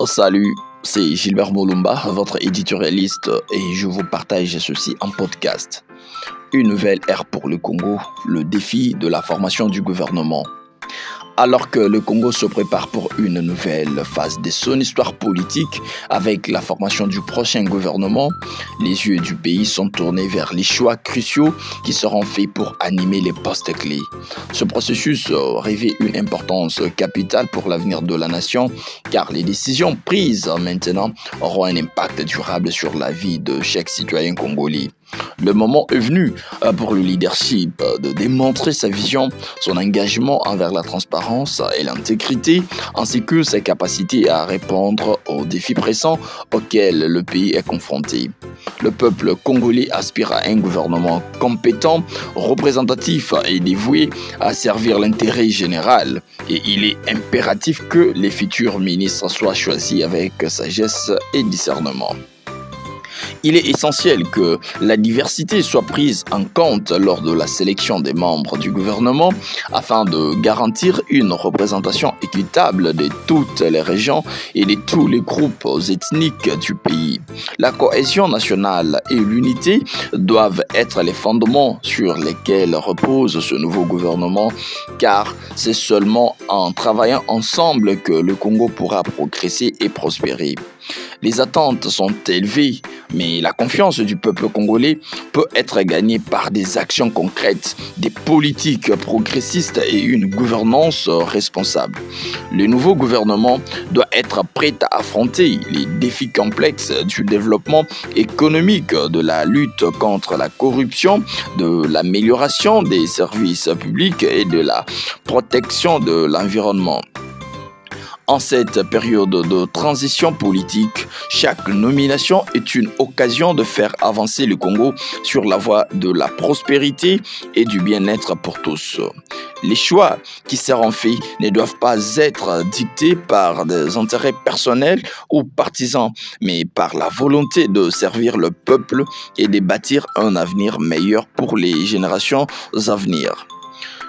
Salut, c'est Gilbert Molumba, votre éditorialiste, et je vous partage ceci en podcast. Une nouvelle ère pour le Congo, le défi de la formation du gouvernement. Alors que le Congo se prépare pour une nouvelle phase de son histoire politique avec la formation du prochain gouvernement, les yeux du pays sont tournés vers les choix cruciaux qui seront faits pour animer les postes clés. Ce processus revêt une importance capitale pour l'avenir de la nation car les décisions prises maintenant auront un impact durable sur la vie de chaque citoyen congolais. Le moment est venu pour le leadership de démontrer sa vision, son engagement envers la transparence et l'intégrité, ainsi que sa capacité à répondre aux défis pressants auxquels le pays est confronté. Le peuple congolais aspire à un gouvernement compétent, représentatif et dévoué à servir l'intérêt général. Et il est impératif que les futurs ministres soient choisis avec sagesse et discernement. Il est essentiel que la diversité soit prise en compte lors de la sélection des membres du gouvernement afin de garantir une représentation équitable de toutes les régions et de tous les groupes ethniques du pays. La cohésion nationale et l'unité doivent être les fondements sur lesquels repose ce nouveau gouvernement car c'est seulement en travaillant ensemble que le Congo pourra progresser et prospérer. Les attentes sont élevées, mais la confiance du peuple congolais peut être gagnée par des actions concrètes, des politiques progressistes et une gouvernance responsable. Le nouveau gouvernement doit être prêt à affronter les défis complexes du développement économique, de la lutte contre la corruption, de l'amélioration des services publics et de la protection de l'environnement. En cette période de transition politique, chaque nomination est une occasion de faire avancer le Congo sur la voie de la prospérité et du bien-être pour tous. Les choix qui seront faits ne doivent pas être dictés par des intérêts personnels ou partisans, mais par la volonté de servir le peuple et de bâtir un avenir meilleur pour les générations à venir.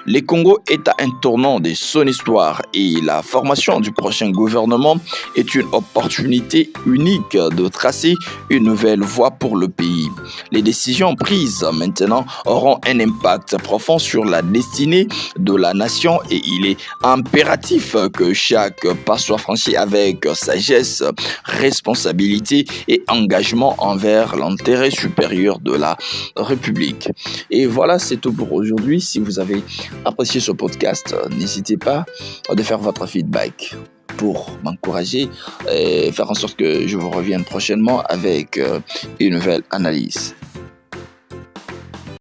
Le Congo est à un tournant de son histoire et la formation du prochain gouvernement est une opportunité unique de tracer une nouvelle voie pour le pays. Les décisions prises maintenant auront un impact profond sur la destinée de la nation et il est impératif que chaque pas soit franchi avec sagesse, responsabilité et engagement envers l'intérêt supérieur de la République. Et voilà, c'est tout pour aujourd'hui. Si vous avez apprécié ce podcast, n'hésitez pas à faire votre feedback pour m'encourager et faire en sorte que je vous revienne prochainement avec une nouvelle analyse.